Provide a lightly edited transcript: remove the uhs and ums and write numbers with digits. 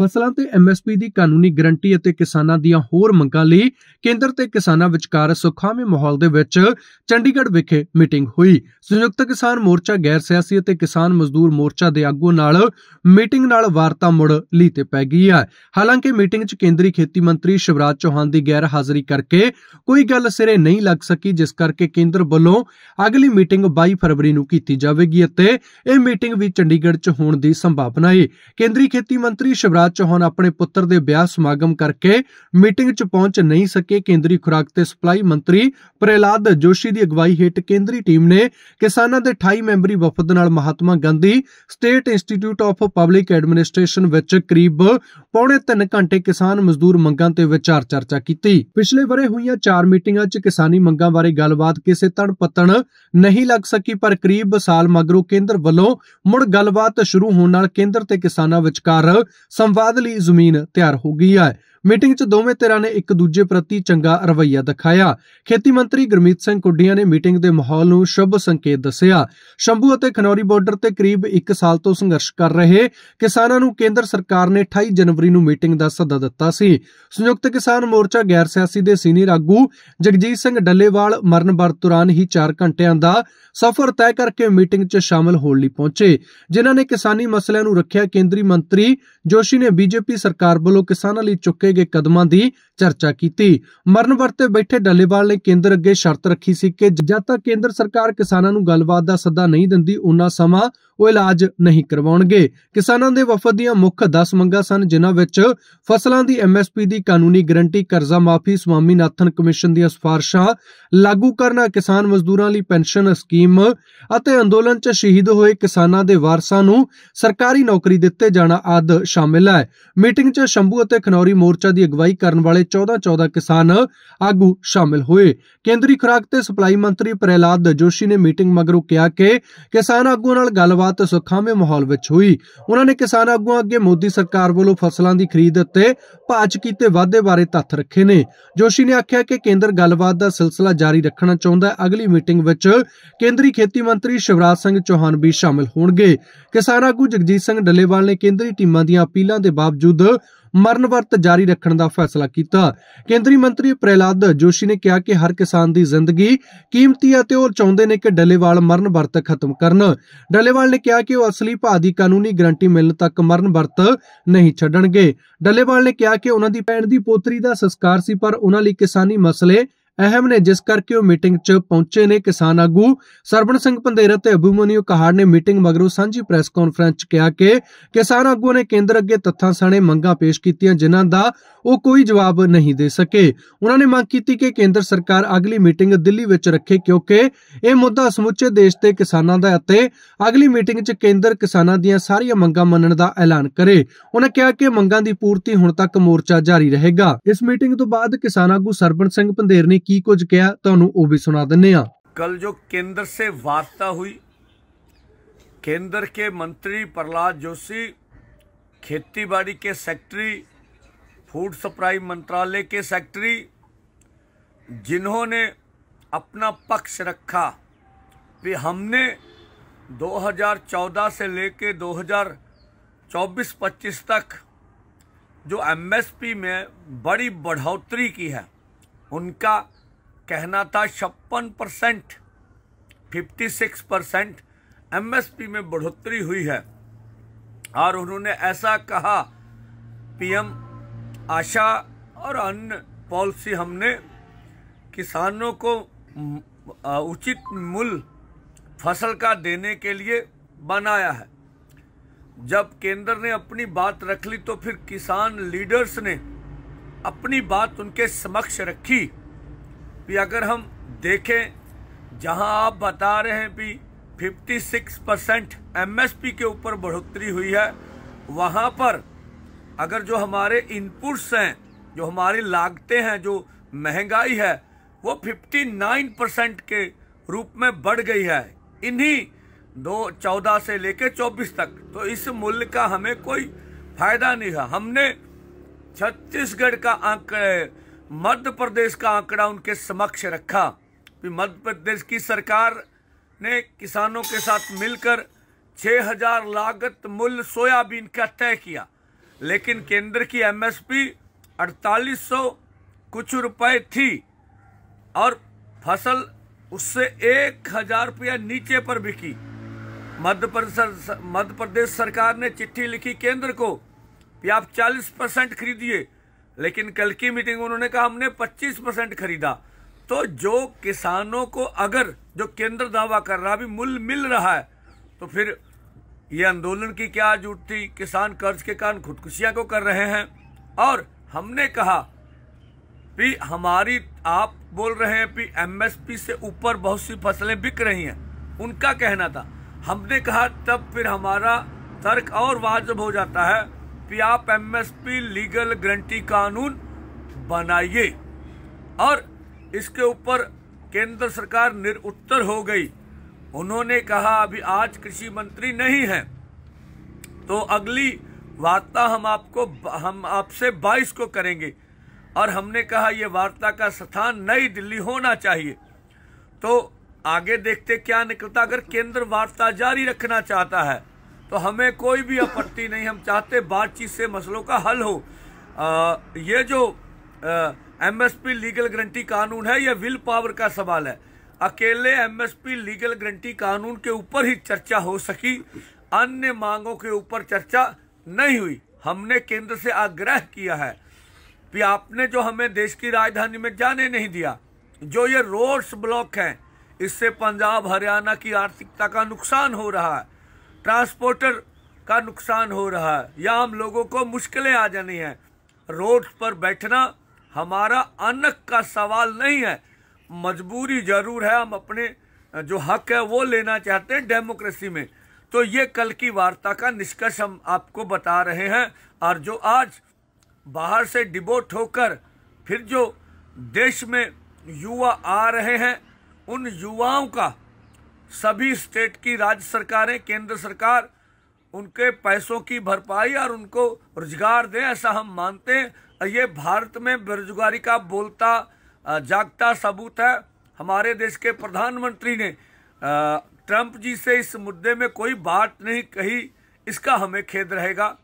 ਫਸਲਾਂ ਤੇ MSP ਦੀ ਕਾਨੂੰਨੀ ਗਰੰਟੀ ਅਤੇ ਕਿਸਾਨਾਂ ਦੀਆਂ ਹੋਰ ਮੰਗਾਂ ਲਈ ਕੇਂਦਰ ਤੇ ਕਿਸਾਨਾਂ ਵਿਚਕਾਰ ਸੁਖਾਵੇਂ ਮਾਹੌਲ ਦੇ ਵਿੱਚ ਚੰਡੀਗੜ੍ਹ ਵਿਖੇ ਮੀਟਿੰਗ ਹੋਈ। ਸੰਯੁਕਤ ਕਿਸਾਨ ਮੋਰਚਾ, ਗੈਰ ਸਿਆਸੀ ਅਤੇ ਕਿਸਾਨ ਮਜ਼ਦੂਰ ਮੋਰਚਾ ਦੇ ਆਗੂਆਂ ਨਾਲ ਮੀਟਿੰਗ ਨਾਲ ਵਾਰਤਾ ਮੁੜ ਲੀ ਤੇ ਪੈ ਗਈ ਹੈ। ਹਾਲਾਂਕਿ ਮੀਟਿੰਗ 'ਚ ਕੇਂਦਰੀ ਖੇਤੀ ਮੰਤਰੀ ਸ਼ਿਵਰਾਜ ਚੌਹਾਨ ਦੀ ਗੈਰ ਹਾਜ਼ਰੀ ਕਰਕੇ ਕੋਈ ਗੱਲ ਸਿਰੇ ਨਹੀਂ ਲੱਗ ਸਕੀ, ਜਿਸ ਕਰਕੇ ਕੇਂਦਰ ਵੱਲੋਂ ਅਗਲੀ ਮੀਟਿੰਗ 22 ਫਰਵਰੀ ਨੂੰ ਕੀਤੀ ਜਾਵੇਗੀ ਅਤੇ ਇਹ ਮੀਟਿੰਗ ਵੀ ਚੰਡੀਗੜ੍ਹ 'ਚ ਹੋਣ ਦੀ ਸੰਭਾਵਨਾ ਹੈ। ਕੇਂਦਰੀ ਖੇਤੀ ਮੰਤਰੀ ਸ਼ਿਵਰਾਜ ਚੌਹਾਨ ਆਪਣੇ ਪੁੱਤਰ ਦੇ ਵਿਆਹ ਸਮਾਗਮ ਕਰਕੇ ਮੀਟਿੰਗ 'ਚ ਪਹੁੰਚ ਨਹੀਂ ਸਕੇ। ਕੇਂਦਰੀ ਖੁਰਾਕ ਤੇ ਸਪਲਾਈ ਮੰਤਰੀ ਪ੍ਰਹਿਲਾਦ ਜੋਸ਼ੀ ਦੀ ਅਗਵਾਈ ਹੇਠ ਕੇਂਦਰੀ ਟੀਮ ਨੇ ਕਿਸਾਨਾਂ ਦੇ 28 ਮੈਂਬਰੀ ਵਫਦ ਨਾਲ Mahatma Gandhi state institute of public administration ਵਿੱਚ ਕਰੀਬ ਪੌਣੇ 3 ਘੰਟੇ ਕਿਸਾਨ ਮਜ਼ਦੂਰ ਮੰਗਾਂ ਤੇ ਵਿਚਾਰ ਚਰਚਾ ਕੀਤੀ। ਪਿਛਲੇ ਵਰੇ ਹੋਈਆਂ 4 ਮੀਟਿੰਗਾਂ 'ਚ ਕਿਸਾਨੀ ਮੰਗਾਂ ਬਾਰੇ ਗੱਲਬਾਤ ਕਿਸੇ ਧੜ ਪੱਤਣ ਨਹੀਂ ਲੱਗ ਸਕੀ, ਪਰ ਕਰੀਬ ਸਾਲ ਮਗਰੋਂ ਕੇਂਦਰ ਵੱਲੋਂ ਮੁੜ ਗੱਲਬਾਤ ਸ਼ੁਰੂ ਹੋਣ ਨਾਲ ਕੇਂਦਰ ਤੇ ਕਿਸਾਨਾਂ ਵਿਚਕਾਰ ਸੰਵਾਦ ਲਈ ਜ਼ਮੀਨ ਤਿਆਰ ਹੋ ਗਈ ਹੈ। ਮੀਟਿੰਗ 'ਚ ਦੋਵੇਂ ਧਿਰਾਂ ਨੇ ਇੱਕ ਦੂਜੇ ਪ੍ਰਤੀ ਚੰਗਾ ਰਵੱਈਆ ਦਿਖਾਇਆ। ਖੇਤੀ ਮੰਤਰੀ ਗੁਰਮੀਤ ਸਿੰਘ ਕੁੱਡੀਆਂ ਨੇ ਮੀਟਿੰਗ ਦੇ ਮਾਹੌਲ ਨੂੰ ਸ਼ੁਭ ਸੰਕੇਤ ਦੱਸਿਆ। ਸ਼ੰਭੂ ਅਤੇ ਖਨੌਰੀ ਬਾਰਡਰ ਤੇ ਕਰੀਬ 1 ਸਾਲ ਤੋਂ ਸੰਘਰਸ਼ ਕਰ ਰਹੇ ਕਿਸਾਨਾਂ ਨੂੰ ਕੇਂਦਰ ਸਰਕਾਰ ਨੇ 28 ਜਨਵਰੀ ਨੂੰ ਮੀਟਿੰਗ ਦਾ ਸੱਦਾ ਦਿੱਤਾ ਸੀ। ਸੰਯੁਕਤ ਕਿਸਾਨ ਮੋਰਚਾ ਗੈਰ ਸਿਆਸੀ ਦੇ ਸੀਨੀਅਰ ਆਗੂ ਜਗਜੀਤ ਸਿੰਘ ਡੱਲੇਵਾਲ ਮਰਨ ਵਰਤ ਦੌਰਾਨ ਹੀ 4 ਘੰਟਿਆਂ ਦਾ ਸਫ਼ਰ ਤੈਅ ਕਰਕੇ ਮੀਟਿੰਗ 'ਚ ਸ਼ਾਮਲ ਹੋਣ ਲਈ ਪਹੁੰਚੇ, ਜਿਨ੍ਹਾਂ ਨੇ ਕਿਸਾਨੀ ਮਸਲਿਆਂ ਨੂੰ ਰੱਖਿਆ। ਕੇਂਦਰੀ ਮੰਤਰੀ ਜੋਸ਼ੀ ਨੇ ਬੀਜੇਪੀ ਸਰਕਾਰ ਵੱਲੋਂ ਕਿਸਾਨਾਂ ਲਈ ਚੁੱਕੇ ਗਏ ਕਦਮਾਂ ਦੀ ਚਰਚਾ ਕੀਤੀ। ਮਰਨ ਵਰਤ ਤੇ ਬੈਠੇ ਡੱਲੇਵਾਲ ਨੇ ਕੇਂਦਰ ਅੱਗੇ ਸ਼ਰਤ ਰੱਖੀ ਸੀ ਕਿ ਜਦ ਤੱਕ ਕੇਂਦਰ ਸਰਕਾਰ ਕਿਸਾਨਾਂ ਨੂੰ ਗੱਲਬਾਤ ਦਾ ਸੱਦਾ ਨਹੀਂ ਦਿੰਦੀ, ਉਨਾ ਸਮਾਂ ਉਹ ਇਲਾਜ ਨਹੀਂ ਕਰਵਾਉਣਗੇ। ਕਿਸਾਨਾਂ ਦੇ ਵਫਦ ਦੀਆਂ ਮੁੱਖ 10 ਮੰਗਾਂ ਸਨ, ਜਿਨ੍ਹਾਂ ਵਿੱਚ ਫਸਲਾਂ ਦੀ MSP ਦੀ ਕਾਨੂੰਨੀ ਗਰੰਟੀ, ਕਰਜ਼ਾ ਮਾਫੀ, ਸਵਾਮੀਨਾਥਨ ਕਮਿਸ਼ਨ ਦੀਆਂ ਸਿਫਾਰਸ਼ਾਂ ਲਾਗੂ ਕਰਨਾ, ਕਿਸਾਨ ਮਜ਼ਦੂਰਾਂ ਲਈ ਪੈਨਸ਼ਨ ਸਕੀਮ ਅਤੇ ਅੰਦੋਲਨ 'ਚ ਸ਼ਹੀਦ ਹੋਏ ਕਿਸਾਨਾਂ ਦੇ ਵਾਰਸਾਂ ਨੂੰ ਸਰਕਾਰੀ ਨੌਕਰੀ ਦਿੱਤੇ ਜਾਣਾ ਆਦਿ ਸ਼ਾਮਿਲ ਹੈ। ਮੀਟਿੰਗ 'ਚ ਸ਼ੰਭੂ ਅਤੇ ਖਨੌਰੀ ਮੋਰਚਾ ਦੀ ਅਗਵਾਈ ਕਰਨ ਵਾਲੇ 14 ਕਿਸਾਨ ਆਗੂ ਸ਼ਾਮਿਲ ਹੋਏ। ਕੇਂਦਰੀ ਖੁਰਾਕ ਤੇ ਸਪਲਾਈ ਮੰਤਰੀ ਪ੍ਰਹਿਲਾਦ ਜੋਸ਼ੀ ਨੇ ਮੀਟਿੰਗ ਮਗਰੋਂ ਕਿਹਾ ਕਿ ਕਿਸਾਨ ਆਗੂਆਂ ਨਾਲ ਗੱਲਬਾਤ ਸੁਖਾਵੇਂ ਮਾਹੌਲ ਵਿੱਚ ਹੋਈ। ਉਹਨਾਂ ਨੇ ਕਿਸਾਨ ਆਗੂਆਂ ਅੱਗੇ ਮੋਦੀ ਸਰਕਾਰ ਵੱਲੋਂ ਫਸਲਾਂ ਦੀ ਖਰੀਦ ਅਤੇ ਭਾਅ 'ਚ ਕੀਤੇ ਵਾਧੇ ਬਾਰੇ ਤੱਥ ਰੱਖੇ ਨੇ। ਜੋਸ਼ੀ ਨੇ ਆਖਿਆ ਕਿ ਕੇਂਦਰ ਗੱਲਬਾਤ ਦਾ ਸਿਲਸਿਲਾ ਜਾਰੀ ਰੱਖਣਾ ਚਾਹੁੰਦਾ ਹੈ। ਅਗਲੀ ਮੀਟਿੰਗ ਵਿੱਚ ਕੇਂਦਰੀ ਖੇਤੀ ਮੰਤਰੀ ਸ਼ਿਵਰਾਜ ਸਿੰਘ ਚੌਹਾਨ ਵੀ ਸ਼ਾਮਿਲ ਹੋਣਗੇ। ਕਿਸਾਨ ਆਗੂ ਜਗਜੀਤ ਸਿੰਘ ਡੱਲੇਵਾਲ ਨੇ ਕੇਂਦਰੀ ਟੀਮਾਂ ਦੀਆਂ ਅਪੀਲਾਂ ਦੇ ਬਾਵਜੂਦ ਮਰਨ ਵਰਤ ਜਾਰੀ ਰੱਖਣ ਦਾ ਫੈਸਲਾ ਕੀਤਾ। ਕੇਂਦਰੀ ਮੰਤਰੀ ਪ੍ਰਹਿਲਾਦ ਜੋਸ਼ੀ ਨੇ ਕਿਹਾ ਕਿ ਹਰ ਕਿਸਾਨ ਦੀ ਜ਼ਿੰਦਗੀ ਕੀਮਤੀ ਹੈ ਤੇ ਉਹ ਚਾਹੁੰਦੇ ਨੇ ਕਿ ਡੱਲੇਵਾਲ ਮਰਨ ਵਰਤ ਖਤਮ ਕਰਨ। ਡੱਲੇਵਾਲ ਨੇ ਕਿਹਾ ਕਿ ਉਹ ਅਸਲੀ ਭਾਅ ਦੀ ਕਾਨੂੰਨੀ ਗਰੰਟੀ ਮਿਲਣ ਤੱਕ ਮਰਨ ਵਰਤ ਨਹੀਂ ਛੱਡਣਗੇ। ਡੱਲੇਵਾਲ ਨੇ ਕਿਹਾ ਕਿ ਉਹਨਾਂ ਦੀ ਭੈਣ ਦੀ ਪੋਤਰੀ ਦਾ ਸੰਸਕਾਰ ਸੀ, ਪਰ ਉਹਨਾਂ ਲਈ ਕਿਸਾਨੀ ਮਸਲੇ ਅਹਿਮ ਨੇ, ਜਿਸ ਕਰਕੇ ਉਹ ਮੀਟਿੰਗ 'ਚ ਪਹੁੰਚੇ ਨੇ। ਕਿਸਾਨ ਆਗੂ ਸਰਬਣ ਸਿੰਘ ਪੰਧੇਰ ਅਤੇ ਅਭਿਮਨਿਊ ਕਹਾੜ ਨੇ ਮੀਟਿੰਗ ਮਗਰੋਂ ਸਾਂਝੀ ਪ੍ਰੈਸ ਕਾਨਫਰੰਸ 'ਚ ਕਿਹਾ ਕਿ ਕਿਸਾਨ ਆਗੂਆਂ ਨੇ ਕੇਂਦਰ ਅੱਗੇ ਤੱਥਾਂ ਸਣੇ ਮੰਗਾਂ ਪੇਸ਼ ਕੀਤੀਆਂ, ਜਿਨ੍ਹਾਂ ਦਾ ਉਹ ਕੋਈ ਜਵਾਬ ਨਹੀਂ ਦੇ ਸਕੇ। ਉਹਨਾਂ ਨੇ ਮੰਗ ਕੀਤੀ ਕਿ ਕੇਂਦਰ ਸਰਕਾਰ ਅਗਲੀ ਮੀਟਿੰਗ ਦਿੱਲੀ ਵਿੱਚ ਰੱਖੇ, ਕਿਉਂਕਿ ਇਹ ਮੁੱਦਾ ਸਮੁੱਚੇ ਦੇਸ਼ ਦੇ ਕਿਸਾਨਾਂ ਦਾ ਅਤੇ ਅਗਲੀ ਮੀਟਿੰਗ 'ਚ ਕੇਂਦਰ ਕਿਸਾਨਾਂ ਦੀਆਂ ਸਾਰੀਆਂ ਮੰਗਾਂ ਮੰਨਣ ਦਾ ਐਲਾਨ ਕਰੇ। ਉਹਨਾਂ ਕਿਹਾ ਕਿ ਮੰਗਾਂ ਦੀ ਪੂਰਤੀ ਹੋਣ ਤੱਕ ਮੋਰਚਾ ਜਾਰੀ ਰਹੇਗਾ। ਇਸ ਮੀਟਿੰਗ ਤੋਂ ਬਾਅਦ ਕਿਸਾਨ ਆਗੂ ਸਰਬਣ ਸਿੰਘ ਪੰਧੇਰ ਨੇ ਕੀ कुछ किया, ਤੁਹਾਨੂੰ ਉਹ ਵੀ ਸੁਣਾ ਦਿੰਨੇ ਆ। कल जो केंद्र से वार्ता हुई, केंद्र के मंत्री प्रहलाद जोशी, खेती बाड़ी के सेक्रेटरी, फूड सप्लाई मंत्रालय के सेक्रेटरी, जिन्होंने अपना पक्ष रखा कि हमने 2014 से लेके 2024-25 तक जो MSP में बड़ी बढ़ोतरी की है, उनका कहना था 56%, 56% MSP में बढ़ोतरी हुई है। और उन्होंने ऐसा कहा, PM आशा और अन्य पॉलिसी हमने किसानों को उचित मूल्य फसल का देने के लिए बनाया है। जब केंद्र ने अपनी बात रख ली तो फिर किसान लीडर्स ने अपनी बात उनके समक्ष रखी कि अगर हम देखें, जहां आप बता रहे हैं कि 56% MSP के ऊपर बढ़ोतरी हुई है, वहां पर अगर जो हमारे इनपुट्स हैं, जो हमारी लागतें हैं, जो महंगाई है, वो 59% के रूप में बढ़ गई है इन्हीं 2014 से लेकर 24 तक। तो इस मूल्य का हमें कोई फायदा नहीं है। हमने छत्तीसगढ़ का मध्य प्रदेश का आंकड़ा उनके समक्ष रखा कि मध्य प्रदेश की सरकार ने किसानों के साथ मिलकर 6000 लागत मूल्य सोयाबीन का तय किया, लेकिन केंद्र की एमएसपी 4800 कुछ रुपए थी और फसल उससे 1000 रुपया नीचे पर बिकी। मध्य प्रदेश सरकार ने चिट्ठी लिखी केंद्र को कि आप 40% खरीदिए, लेकिन कल की मीटिंग में उन्होंने कहा हमने 25% खरीदा। तो जो किसानों को अगर जो केंद्र दावा कर रहा भी मूल्य मिल रहा है, तो फिर ये आंदोलन की क्या जरूरत थी? किसान कर्ज के कारण खुदकुशियां को कर रहे हैं। और हमने कहा कि हमारी, आप बोल रहे हैं कि एमएसपी से ऊपर बहुत सी फसलें बिक रही हैं, उनका कहना था। हमने कहा तब फिर हमारा तर्क और वाजिब हो जाता है कि आप एमएसपी लीगल गारंटी कानून बनाइए। और इसके ऊपर केंद्र सरकार निरुत्तर हो गई। उन्होंने कहा अभी आज कृषि मंत्री नहीं है, तो अगली वार्ता हम आपसे 22 को करेंगे। और हमने कहा यह वार्ता का स्थान नई दिल्ली होना चाहिए। तो आगे देखते क्या निकलता। अगर केंद्र वार्ता जारी रखना चाहता है तो हमें कोई भी आपत्ति नहीं, हम चाहते बातचीत से मसलों का हल हो। ये जो एमएसपी लीगल गारंटी कानून है, यह विल पावर का सवाल है। अकेले एमएसपी लीगल गारंटी कानून के ऊपर ही चर्चा हो सकी, अन्य मांगों के ऊपर चर्चा नहीं हुई। हमने केंद्र से आग्रह किया है कि आपने जो हमें देश की राजधानी में जाने नहीं दिया, जो ये रोड्स ब्लॉक हैं, इससे पंजाब हरियाणा की आर्थिकता का नुकसान हो रहा है, ट्रांसपोर्टर का नुकसान हो रहा है, या हम लोगों को मुश्किलें आ जानी हैं। रोड पर बैठना हमारा अन्न का सवाल नहीं है, मजबूरी जरूर है। हम अपने जो हक है वो लेना चाहते हैं डेमोक्रेसी में। तो ये कल की वार्ता का निष्कर्ष हम आपको बता रहे हैं। और जो आज बाहर से डिबोट होकर फिर जो देश में युवा आ रहे हैं, उन युवाओं का सभी स्टेट की राज्य सरकारें, केंद्र सरकार उनके पैसों की भरपाई और उनको रोजगार दें, ऐसा हम मानते हैं। और ये भारत में बेरोजगारी का बोलता जागता सबूत है। हमारे देश के प्रधानमंत्री ने ट्रंप जी से इस मुद्दे में कोई बात नहीं कही, इसका हमें खेद रहेगा।